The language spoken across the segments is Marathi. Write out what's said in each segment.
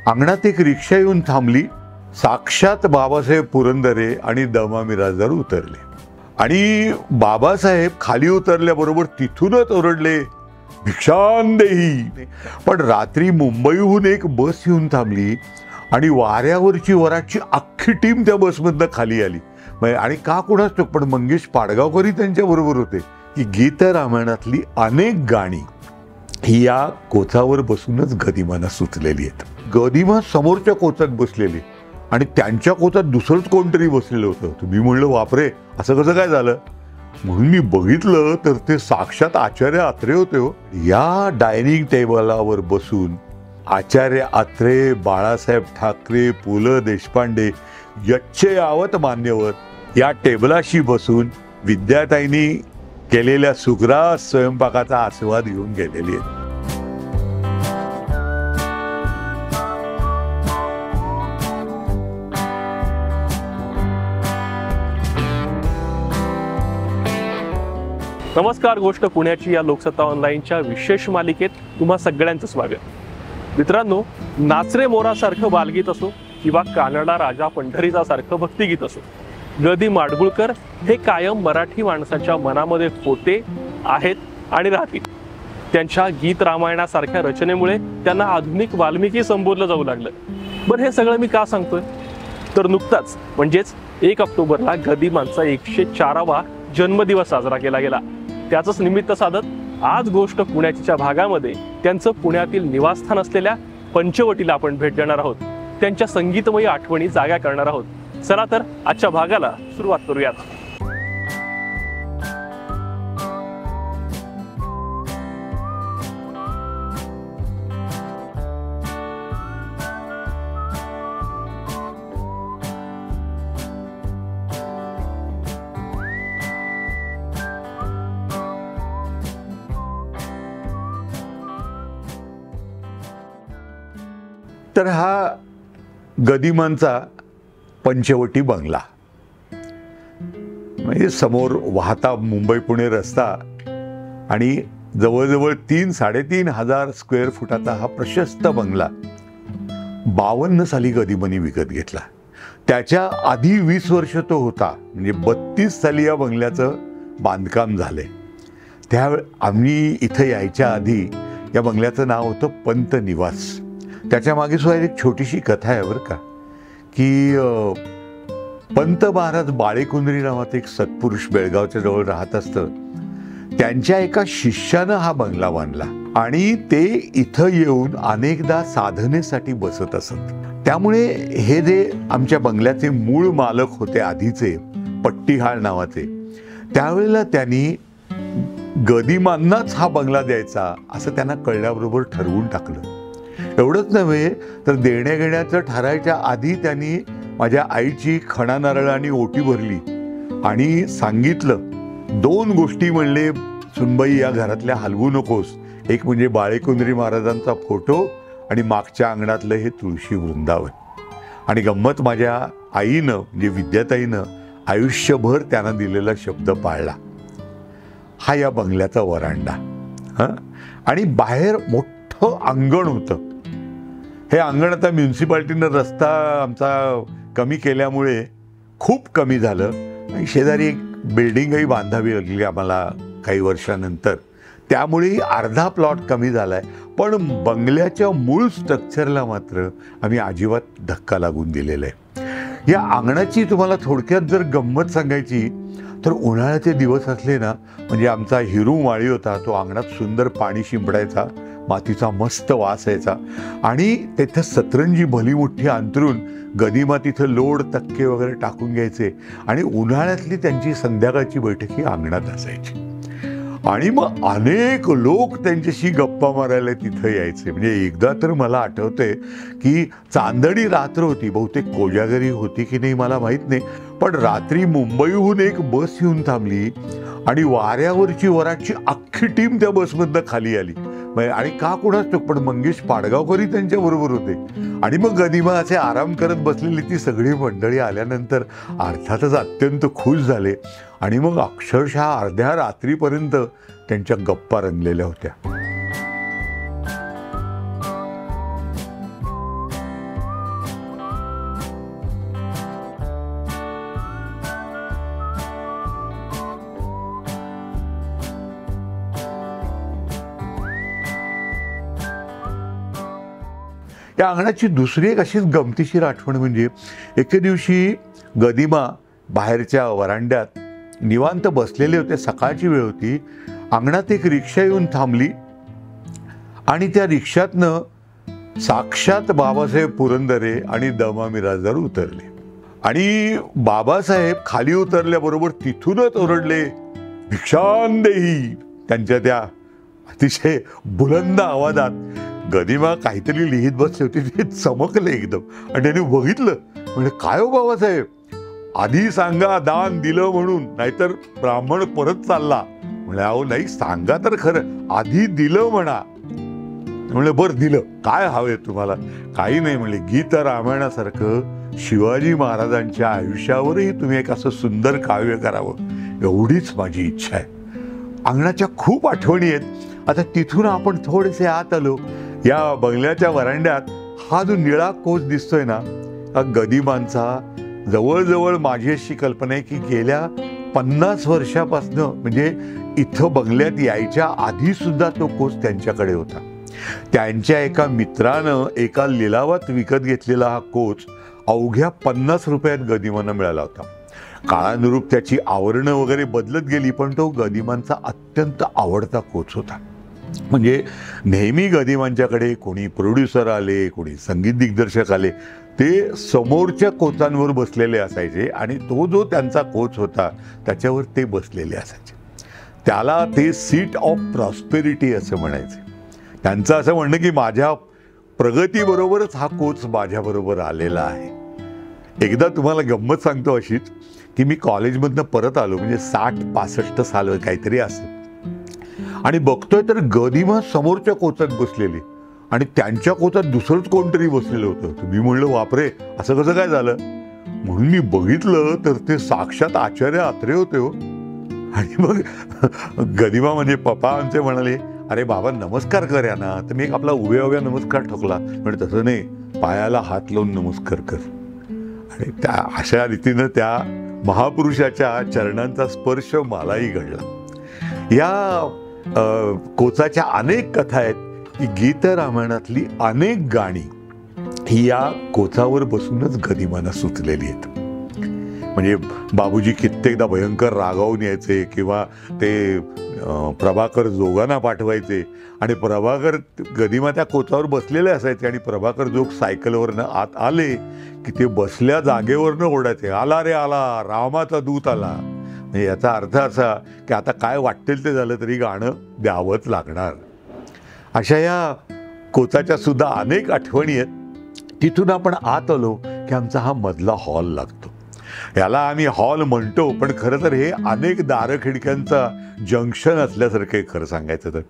अंगणात एक रिक्षा येऊन थांबली. साक्षात बाबासाहेब पुरंदरे आणि द.मा. मिरासदार उतरले आणि बाबासाहेब खाली उतरल्याबरोबर तिथूनच ओरडले, भिक्षांदेही. पण रात्री मुंबईहून एक बस येऊन थांबली आणि वाऱ्यावरची वराची अख्खी टीम त्या बसमधनं खाली आली. आणि का कुणाच ठाऊक, पण मंगेश पाडगावकरही त्यांच्या बरोबर होते. की गीत रामायणातली अनेक गाणी ही या कोचावर बसूनच गदिमांना सुचलेली आहेत. गदिमा समोरच्या कोचात बसलेली आणि त्यांच्या कोचात दुसरंच कोणतरी बसलेलं होतं. मी म्हणलं, बापरे, असं कसं काय झालं? म्हणून मी बघितलं तर ते साक्षात आचार्य अत्रे होते हो. या डायनिंग टेबलावर बसून आचार्य अत्रे, बाळासाहेब ठाकरे, पु ल देशपांडे, यच्चयावत मान्यवर या टेबलाशी बसून विद्याताईंनी केलेल्या सुग्रास स्वयंपाकाचा आस्वाद घेऊन गेलेली आहे. नमस्कार. गोष्ट पुण्याची या लोकसत्ता ऑनलाईनच्या विशेष मालिकेत तुम्हा सगळ्यांचं स्वागत. मित्रांनो, नाचरे मोरासारखं बालगीत असो किंवा कानडा राजा पंढरीचा सारखं भक्तिगीत असो, गदी माडगुळकर हे कायम मराठी माणसाच्या मनामध्ये होते, आहेत आणि राहतील. त्यांच्या गीत रामायणासारख्या रचनेमुळे त्यांना आधुनिक वाल्मिकी संबोधलं जाऊ लागलं. बरं, हे सगळं मी का सांगतोय? तर नुकताच म्हणजेच 1 ऑक्टोबरला गदिमांचा 104वा जन्मदिवस साजरा केला गेला. त्याचंच निमित्त साधत आज गोष्ट पुण्याच्या भागामध्ये त्यांचं पुण्यातील निवासस्थान असलेल्या पंचवटीला आपण भेट देणार आहोत. त्यांच्या संगीतमयी आठवणी जाग्या करणार आहोत. चला तर आजच्या भागाला सुरुवात करूयात. तर हा गदिमांचा पंचवटी बंगला, म्हणजे समोर वाहता मुंबई पुणे रस्ता आणि जवळजवळ 3-3.5 हजार स्क्वेअर फुटाचा हा प्रशस्त बंगला 52 साली गदिमांनी विकत घेतला. त्याच्या आधी 20 वर्ष तो होता, म्हणजे 32 साली या बंगल्याचं बांधकाम झालंय. त्यावेळी आम्ही इथं यायच्या आधी या बंगल्याचं नाव होतं पंत निवास. त्याच्या मागे सुद्धा एक छोटीशी कथा आहे बरं का, की पंत महाराज बाळेकुंद्री नावाचं एक सत्पुरुष बेळगावच्या जवळ राहत असतं. त्यांच्या एका शिष्यानं हा बंगला बांधला आणि ते इथं येऊन अनेकदा साधनेसाठी बसत असत. त्यामुळे हे जे आमच्या बंगल्याचे मूळ मालक होते आधीचे, पट्टीहाळ नावाचे, त्यावेळेला त्यांनी गदिमांनाच हा बंगला द्यायचा असं त्यांना कळल्याबरोबर ठरवून टाकलं. एवढंच नव्हे तर देण्याघेण्याचं ठरायच्या आधी त्यांनी माझ्या आईची खणा नारळाने ओटी भरली आणि सांगितलं, 2 गोष्टी म्हणले, सुनबाई या घरातल्या हलवू नकोस. एक म्हणजे बाळेकुंद्री महाराजांचा फोटो आणि मागच्या अंगणातलं हे तुळशी वृंदावन. आणि गंमत, माझ्या आईनं म्हणजे विद्याताईनं आयुष्यभर त्यांना दिलेला शब्द पाळला. हा या बंगल्याचा वरांडा आणि बाहेर मोठं अंगण होतं. हे अंगण आता म्युन्सिपाल्टीनं रस्ता आमचा कमी केल्यामुळे खूप कमी झालं आणि शेजारी एक बिल्डिंगही बांधावी लागली आम्हाला काही वर्षानंतर. त्यामुळे अर्धा प्लॉट कमी झाला आहे. पण बंगल्याच्या मूळ स्ट्रक्चरला मात्र आम्ही अजिबात धक्का लागून दिलेला आहे. या अंगणाची तुम्हाला थोडक्यात जर गंमत सांगायची तर उन्हाळ्याचे दिवस असले ना, म्हणजे आमचा हिरू माळी होता, तो अंगणात सुंदर पाणी शिंपडायचा, मातीचा मस्त वास यायचा आणि तिथं सतरंजी भली मोठी अंतरून गदिमा तिथं लोड तक्के वगैरे टाकून घ्यायचे आणि उन्हाळ्यातली त्यांची संध्याकाळची बैठक ही अंगणात असायची. आणि मग अनेक लोक त्यांच्याशी गप्पा मारायला तिथं यायचे. म्हणजे एकदा तर मला आठवतंय की चांदणी रात्र होती, बहुतेक कोजागरी होती की नाही मला माहीत नाही, पण रात्री मुंबईहून एक बस येऊन थांबली आणि वाऱ्यावरची वराची अख्खी टीम त्या बसमधनं खाली आली. आणि का कुणाच ठाऊक, पण मंगेश पाडगावकरही त्यांच्या बरोबर होते. आणि मग गदिमा असे आराम करत बसलेली ती सगळी मंडळी आल्यानंतर अर्थातच अत्यंत खुश झाले आणि मग अक्षरशः अर्ध्या रात्रीपर्यंत त्यांच्या गप्पा रंगलेल्या होत्या. या अंगणाची दुसरी एक अशीच गमतीशीर आठवण म्हणजे एके दिवशी गदिमा बाहेरच्या वरांड्यात निवांत बसलेले होते. सकाळची वेळ होती. अंगणात एक रिक्षा येऊन थांबली आणि त्या रिक्षातनं साक्षात बाबासाहेब पुरंदरे आणि द.मा. मिरासदार उतरले. आणि बाबासाहेब खाली उतरल्याबरोबर तिथूनच ओरडले, भिक्षांदेही. त्यांच्या त्या अतिशय बुलंद आवाजात गदिमा काहीतरी लिहित बसले होते, ते चमकले एकदम. आणि त्यांनी बघितलं, म्हणजे काय हो बाबासाहेब, आधी सांगा दान दिलं म्हणून, नाहीतर ब्राह्मण परत चालला. म्हणजे अहो नाही, सांगा तर खरं, आधी दिलं म्हणा. म्हणलं बरं दिलं, काय हवंय तुम्हाला? काही नाही म्हणले, गीत रामायणासारखं शिवाजी महाराजांच्या आयुष्यावरही तुम्ही एक असं सुंदर काव्य करावं, एवढीच माझी इच्छा आहे. अंगणाच्या खूप आठवणी आहेत. आता तिथून आपण थोडेसे आत आलो. या बंगल्याच्या वरांड्यात हा जो निळा कोच दिसतोय ना, हा गदिमांचा जवळजवळ माझी अशी कल्पना आहे की गेल्या 50 वर्षापासनं, म्हणजे इथं बंगल्यात यायच्या आधी सुद्धा तो कोच त्यांच्याकडे होता. त्यांच्या एका मित्रानं एका लिलावात विकत घेतलेला हा कोच अवघ्या 50 रुपयात गदिमांना मिळाला होता. काळानुरूप त्याची आवरणं वगैरे बदलत गेली, पण तो गदिमांचा अत्यंत आवडता कोच होता. म्हणजे नेहमी गदिमांच्याकडे कोणी प्रोड्युसर आले, कोणी संगीत दिग्दर्शक आले, ते समोरच्या कोचांवर बसलेले असायचे आणि तो जो त्यांचा कोच होता त्याच्यावर ते बसलेले असायचे. त्याला ते सीट ऑफ प्रॉस्पेरिटी असं म्हणायचे. त्यांचं असं म्हणणं की माझ्या प्रगतीबरोबरच हा कोच माझ्याबरोबर आलेला आहे. एकदा तुम्हाला गंमत सांगतो अशीच, की मी कॉलेजमधनं परत आलो, म्हणजे 60-65 साल काहीतरी असेल, आणि बघतोय तर गदिमा समोरच्या कोचात बसलेली आणि त्यांच्या कोचात दुसरंच कोणतरी बसलेलं होतं. मी म्हणलं बापरे, असं कसं काय झालं? म्हणून मी बघितलं तर ते साक्षात आचार्य अत्रे होते हो. आणि मग गदिमा म्हणजे पप्पा आमचे म्हणाले, अरे बाबा नमस्कार कर या ना. तर मी एक आपला उभ्या नमस्कार ठोकला. म्हणजे तसं नाही, पायाला हात लावून नमस्कार कर. आणि त्या अशा रीतीनं त्या महापुरुषाच्या चरणांचा स्पर्श मलाही घडला. या कोचाच्या अनेक कथा आहेत की गीत रामायणातली अनेक गाणी ही या कोचावर बसूनच गदिमांना सुचलेली आहेत. म्हणजे बाबूजी कित्येकदा भयंकर रागावून यायचे किंवा ते प्रभाकर जोगांना पाठवायचे आणि प्रभाकर गदिमा त्या कोचावर बसलेले असायचे आणि प्रभाकर जोग सायकलवरनं आत आले की ते बसल्या जागेवरनं ओढायचे, आला रे आला, रामाचा दूत आला. म्हणजे याचा अर्थ असा की आता काय वाटेल ते झालं तरी गाणं द्यावंच लागणार. अशा या कोचाच्या सुद्धा अनेक आठवणी आहेत. तिथून आपण आत आलो की आमचा हा मधला हॉल लागतो. याला आम्ही हॉल म्हणतो, पण खरं तर हे अनेक दारं खिडक्यांचा जंक्शन असल्यासारखं खरं सांगायचं तर.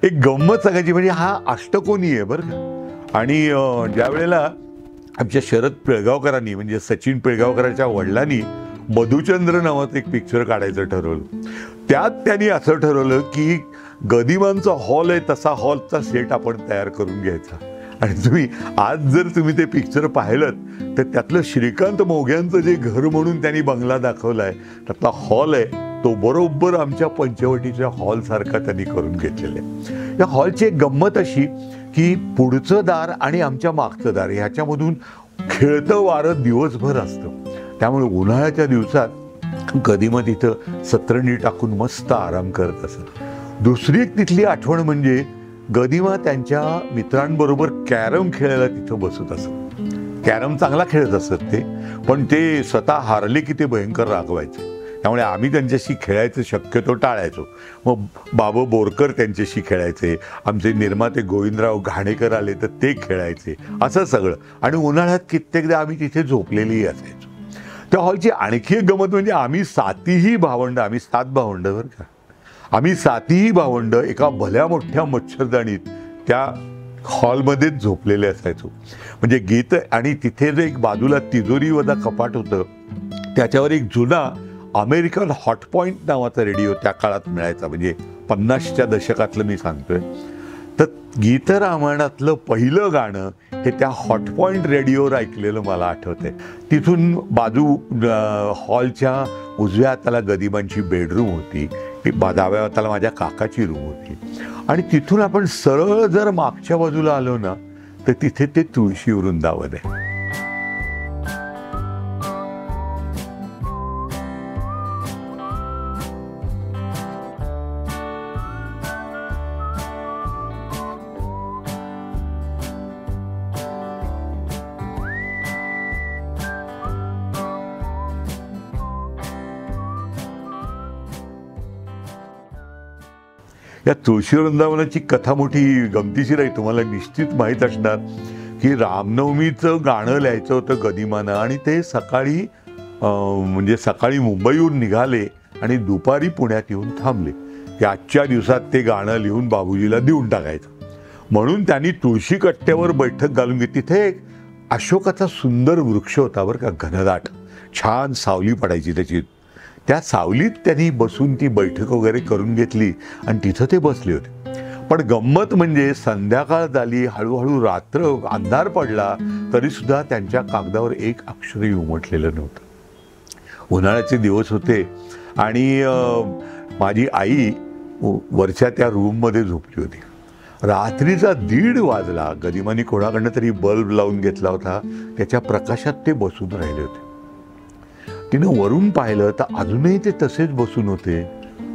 एक गंमत सांगायची म्हणजे हा अष्टकोनी आहे बरं का. आणि ज्या वेळेला आमच्या शरद पिळगावकरांनी, म्हणजे सचिन पिळगावकरांच्या वडिलांनी मधुचंद्र नावाचं एक पिक्चर काढायचं ठरवलं, त्यात त्यांनी असं ठरवलं की गदिमांचा हॉल आहे तसा हॉलचा सेट आपण तयार करून घ्यायचा. आणि जर तुम्ही ते पिक्चर पाहिलं तर त्यातलं श्रीकांत मोघ्यांचं जे घर म्हणून त्यांनी बंगला दाखवला आहे, त्यातला हॉल आहे तो बरोबर आमच्या पंचवटीच्या हॉलसारखा त्यांनी करून घेतलेला आहे. या हॉलची एक गंमत अशी की पुढचं दार आणि आमच्या मागचं दार ह्याच्यामधून खेळतं वारं दिवसभर असतं. त्यामुळे उन्हाळ्याच्या दिवसात गदिमा तिथं सतरंजी टाकून मस्त आराम करत असत. दुसरी एक तिथली आठवण म्हणजे गदिमा त्यांच्या मित्रांबरोबर कॅरम खेळायला तिथं बसत असत. कॅरम चांगला खेळत असत ते, पण ते स्वतः हारले की ते भयंकर रागवायचे. त्यामुळे आम्ही त्यांच्याशी खेळायचं शक्यतो टाळायचो. मग बाबा बोरकर त्यांच्याशी खेळायचे, आमचे निर्माते गोविंदराव घाणेकर आले तर ते खेळायचे, असं सगळं. आणि उन्हाळ्यात कित्येकदा आम्ही तिथे झोपलेलीही असायचो. त्या हॉलची आणखी एक गमत म्हणजे आम्ही 7ही भावंड, आम्ही 7 भावंड बरं का, आम्ही 7ही भावंड एका भल्या मोठ्या मच्छरदाणीत त्या हॉलमध्येच झोपलेले असायचो. म्हणजे गीत, आणि तिथे जे एक बाजूला तिजोरीवजा कपाट होतं त्याच्यावर एक जुना अमेरिकन हॉट पॉइंट नावाचा रेडिओ त्या काळात मिळायचा. म्हणजे 50च्या दशकातलं मी सांगतोय. तर गीत रामायणातलं पहिलं गाणं हे त्या हॉट पॉइंट रेडिओवर ऐकलेलं मला आठवतंय. तिथून बाजू हॉलच्या उजव्या हाताला गदिमांची बेडरूम होती, डाव्या हाताला माझ्या काकाची रूम होती. आणि तिथून आपण सरळ जर मागच्या बाजूला आलो ना तर तिथे ते तुळशी वृंदावन आहे. या तुळशी वृंदावनाची कथा मोठी गमतीशीर आहे. तुम्हाला निश्चित माहीत असणार की रामनवमीचं गाणं लिहायचं होतं गदिमानं आणि ते सकाळी म्हणजे सकाळी मुंबईहून निघाले आणि दुपारी पुण्यात येऊन थांबले की आजच्या दिवसात ते गाणं लिहून बाबूजीला देऊन टाकायचं. म्हणून त्यांनी तुळशी कट्ट्यावर बैठक घालून घेतली. तिथे एक अशोकाचा सुंदर वृक्ष होता बरं का, घनदाट, छान सावली पडायची त्याची. त्या सावलीत त्यांनी बसून ती बैठक वगैरे करून घेतली आणि तिथं ते बसले होते. पण गंमत म्हणजे संध्याकाळ झाली, हळूहळू रात्र, अंधार पडला, तरी सुद्धा त्यांच्या कागदावर एक अक्षरही उमटलेलं नव्हतं. उन्हाळ्याचे दिवस होते आणि माझी आई वरच्या त्या रूममध्ये झोपली होती. रात्रीचा 1:30 वाजला. गदिमानी कोणाकडनं तरी बल्ब लावून घेतला होता, त्याच्या प्रकाशात ते बसून राहिले होते. तिनं वरून पाहिलं तर अजूनही ते तसेच बसून होते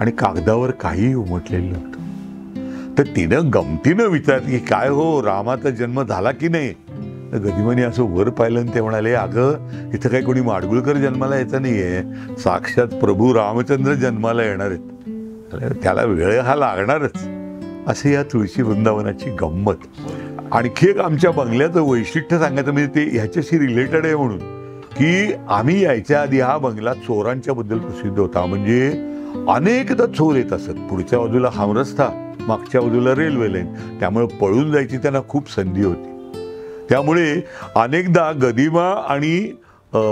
आणि कागदावर काहीही उमटलेलं नव्हतं. तर तिनं गमतीनं विचारलं की काय हो, रामाचा जन्म झाला की नाही? तर गदिमाने असं वर पाहिलं आणि ते म्हणाले, अगं इथं काही कोणी माडगुळकर जन्माला यायचं नाहीये, साक्षात प्रभू रामचंद्र जन्माला येणार आहेत, त्याला वेळ हा लागणारच. असे या तुळशी वृंदावनाची गंमत. आणखी एक आमच्या बंगल्याचं वैशिष्ट्य सांगायचं म्हणजे ते ह्याच्याशी रिलेटेड आहे म्हणून की आम्ही यायच्या आधी हा बंगला चोरांच्या बद्दल प्रसिद्ध होता. म्हणजे अनेकदा चोर येत असत. पुढच्या बाजूला हमरस्ता, मागच्या बाजूला रेल्वे लाईन, त्यामुळे पळून जायची त्यांना खूप संधी होती. त्यामुळे अनेकदा गदिमा आणि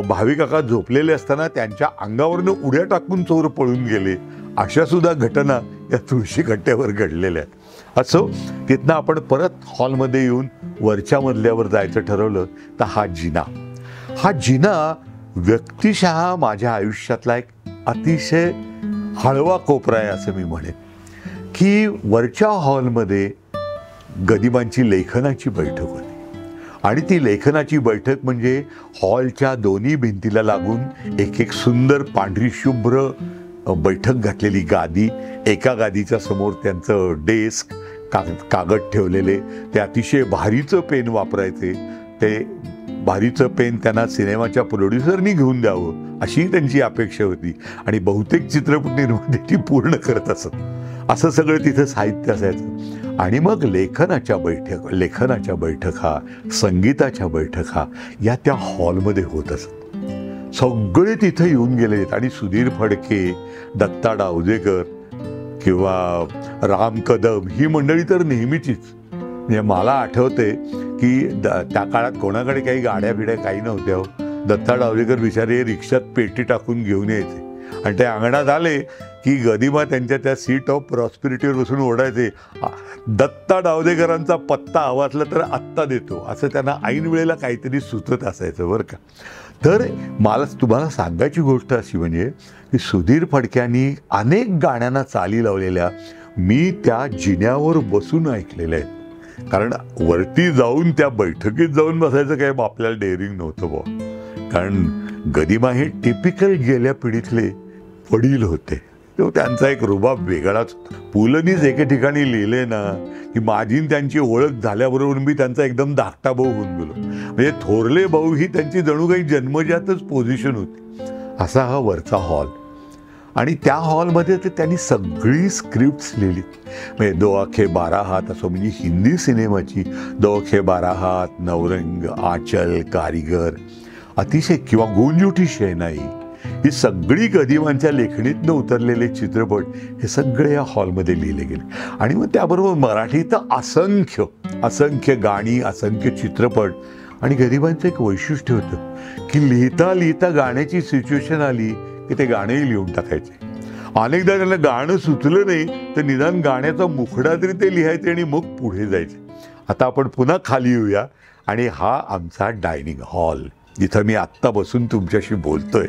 भावी काका झोपलेले असताना त्यांच्या अंगावरनं उड्या टाकून चोर पळून गेले, अशा सुद्धा घटना या तुळशी कट्ट्यावर घडलेल्या आहेत. असो, तिथनं आपण परत हॉलमध्ये येऊन वरच्या मजल्यावर जायचं ठरवलं. तर हा जिना व्यक्तिशः माझ्या आयुष्यातला एक अतिशय हळवा कोपरा आहे असं मी म्हणेन. की वरच्या हॉलमध्ये गदिमांची लेखनाची बैठक होती आणि ती लेखनाची बैठक म्हणजे हॉलच्या दोन्ही भिंतीला लागून एक सुंदर पांढरी शुभ्र बैठक घातलेली गादी, एका गादीच्या समोर त्यांचं डेस्क, कागद ठेवलेले, ते अतिशय भारीचं पेन वापरायचे. ते भारीचं पेन त्यांना सिनेमाच्या प्रोड्युसरनी घेऊन द्यावं अशी त्यांची अपेक्षा होती आणि बहुतेक चित्रपट निर्माते ती पूर्ण करत असत. असं सगळं तिथं साहित्य असायचं. आणि मग लेखनाच्या बैठका, संगीताच्या बैठका या त्या हॉलमध्ये होत असत. सगळे तिथे येऊन गेले आणि सुधीर फडके, दत्ता डावजेकर किंवा राम कदम ही मंडळी तर नेहमीचीच. म्हणजे मला आठवते की त्या काळात कोणाकडे काही गाड्या बिड्या काही नव्हत्या. दत्ता डावजेकर बिचारे रिक्षात पेटी टाकून घेऊन यायचे आणि ते अंगणात आले की गदिमा त्यांच्या त्या सीट ऑफ प्रॉस्पेरिटीवर बसून ओढायचे, दत्ता डावजेकरांचा पत्ता आवाजला तर आत्ता देतो, असं त्यांना ऐन वेळेला काहीतरी सुचत असायचं बरं का. तर मला तुम्हाला सांगायची गोष्ट अशी म्हणजे की सुधीर फडक्यांनी अनेक गाण्यांना चाली लावलेल्या मी त्या जिन्यावर बसून ऐकलेल्या आहेत. कारण वरती जाऊन त्या बैठकीत जाऊन बसायचं काय आपल्याला डेअरिंग नव्हतं बुवा. कारण गदिमा हे टिपिकल गेल्या पिढीतले वडील होते. तो त्यांचा एक रुबाब वेगळाच होता. पुलंनीच एके ठिकाणी लिहिले ना की माझी त्यांची ओळख झाल्याबरोबर मी त्यांचा एकदम धाकटा भाऊ होऊन गेलो. म्हणजे थोरले भाऊ ही त्यांची जणू काही जन्मजातच पोझिशन होती. असा हा वरचा हॉल. आणि त्या हॉलमध्ये ते त्यांनी सगळी स्क्रिप्ट्स लिहिली. म्हणजे 2 आंखें 12 हात असो, म्हणजे हिंदी सिनेमाची 2 आंखें 12 हात, नवरंग, आंचल, कारीगर, अतिशय किंवा गूंज उठी शहनाई, ही सगळी गदिमांच्या लेखणीतनं उतरलेले चित्रपट हे सगळे या हॉलमध्ये लिहिले गेले. आणि मग त्याबरोबर मराठीत असंख्य गाणी, असंख्य चित्रपट. आणि गदिमांचं एक वैशिष्ट्य होतं की लिहिता लिहिता गाण्याची सिच्युएशन आली की ते गाणंही लिहून टाकायचे. अनेकदा त्यांना गाणं सुचलं नाही तर निदान गाण्याचा मुखडा तरी ते लिहायचे आणि मग पुढे जायचे. आता आपण पुन्हा खाली येऊया आणि हा आमचा डायनिंग हॉल जिथं मी आत्ता बसून तुमच्याशी बोलतोय.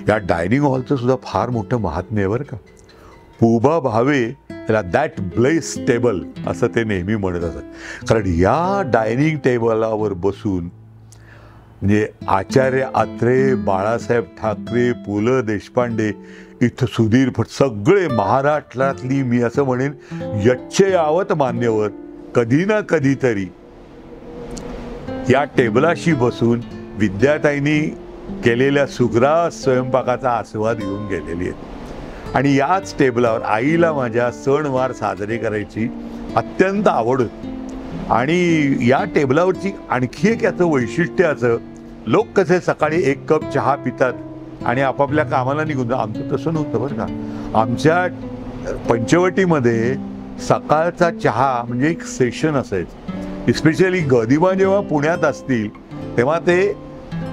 या डायनिंग हॉलचं सुद्धा फार मोठं महात्म्य आहे बरं का. पुबा भावे त्याला दॅट ब्लेस टेबल असं ते नेहमी म्हणत असत. कारण या डायनिंग टेबलावर बसून म्हणजे आचार्य अत्रे, बाळासाहेब ठाकरे, पु ल देशपांडे, इथं सुधीर भट, सगळे महाराष्ट्रातली मी असं म्हणेन यच्चे यावत मान्यवर कधी ना कधीतरी या टेबलाशी बसून विद्याताईंनी केलेल्या सुग्रास स्वयंपाकाचा आस्वाद घेऊन गेलेली आहेत. आणि याच टेबलावर आईला माझ्या सणवार साजरे करायची अत्यंत आवड होती. आणि या टेबलावरची आणखी एक याचं वैशिष्ट्य असं, लोक कसे सकाळी 1 कप चहा पितात आणि आपापल्या कामाला निघून जातात. आमचं तसं नव्हतं बरं का. आमच्या पंचवटीमध्ये सकाळचा चहा म्हणजे एक सेशन असायचं. इस्पेशली गदिमा जेव्हा पुण्यात असतील तेव्हा ते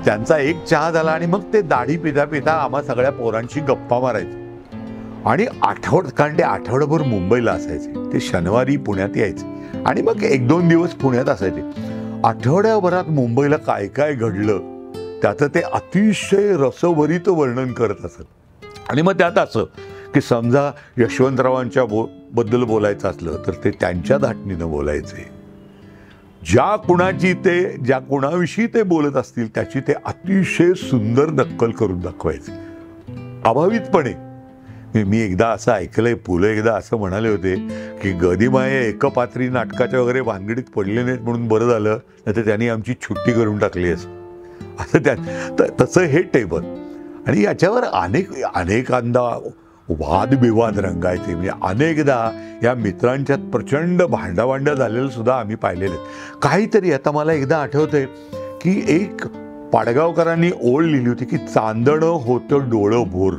त्यांचा एक चहा झाला आणि मग ते दाढी पिता पिता आम्हा सगळ्या पोरांशी गप्पा मारायचे. आणि कारण ते आठवडाभर मुंबईला असायचे, ते शनिवारी पुण्यात यायचे आणि मग 1-2 दिवस पुण्यात असायचे. आठवड्याभरात मुंबईला काय काय घडलं त्याचं ते अतिशय रसभरीत वर्णन करत असत. आणि मग त्यात असं की समजा यशवंतरावांच्या बद्दल बोलायचं असलं तर ते त्यांच्या धाटणीनं बोलायचे. ज्या कुणाविषयी ते बोलत असतील त्याची ते अतिशय सुंदर नक्कल करून दाखवायचे अभावितपणे. मी एकदा असं ऐकलंय, पुलं एकदा असं म्हणाले होते की गदिमाये एकपात्री नाटकाच्या वगैरे भानगडीत पडले नाहीत म्हणून बरं झालं, नाही तर त्यांनी आमची छुट्टी करून टाकली असं तसं हे टेबल. आणि याच्यावर अनेकांदा वादविवाद रंगायचे. म्हणजे अनेकदा या मित्रांच्यात प्रचंड भांडाभांडं झालेलं सुद्धा आम्ही पाहिलेलं. काहीतरी आता मला एकदा आठवतंय की एक पाडगावकरांनी ओळ लिहिली होती की चांदणं होतं डोळं भोर.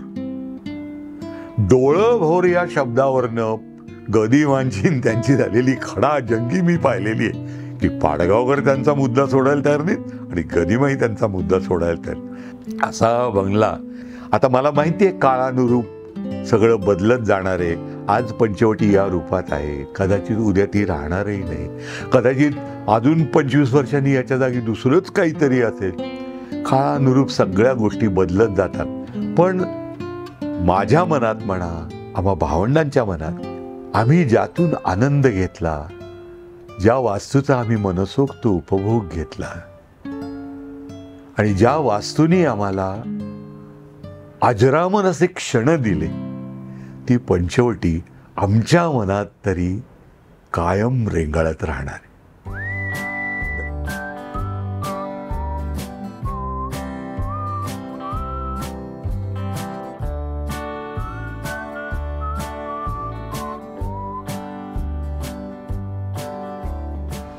डोळं भोर या शब्दावरनं गदिमांची त्यांची झालेली खडाजंगी मी पाहिलेली आहे की पाडगावकर त्यांचा मुद्दा सोडायला तयार नाहीत आणि गदिमाही त्यांचा मुद्दा सोडायला तयार. असा बंगला आता मला माहिती आहे काळानुरूप सगळं बदलत जाणार आहे. आज पंचवटी या रूपात आहे, कदाचित उद्या ती राहणारही नाही, कदाचित अजून 25 वर्षांनी याच्या जागी दुसरंच काहीतरी असेल. काळानुरूप सगळ्या गोष्टी बदलत जातात. पण माझ्या मनात म्हणा, आम्हा भावंडांच्या मनात आम्ही ज्यातून आनंद घेतला, ज्या वास्तूचा आम्ही मनसोक्त उपभोग घेतला आणि ज्या वास्तूनी आम्हाला अजरामर असे क्षण दिले, ती पंचवटी आमच्या मनात तरी कायम रेंगाळत राहणार.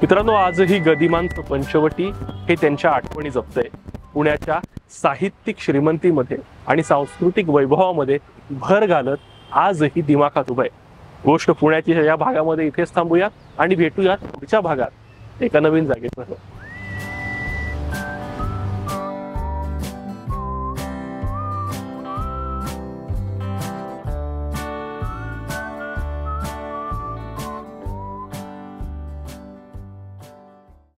मित्रांनो, आजही गदिमांचं पंचवटी हे त्यांच्या आठवणी जपतंय. पुण्याच्या साहित्यिक श्रीमंतीमध्ये आणि सांस्कृतिक वैभवामध्ये भर घालत आजही दिमाखात उभं आहे. गोष्ट पुण्याच्या या भागामध्ये इथेच थांबूया आणि भेटूयात पुढच्या भागात एका नवीन जागेसह.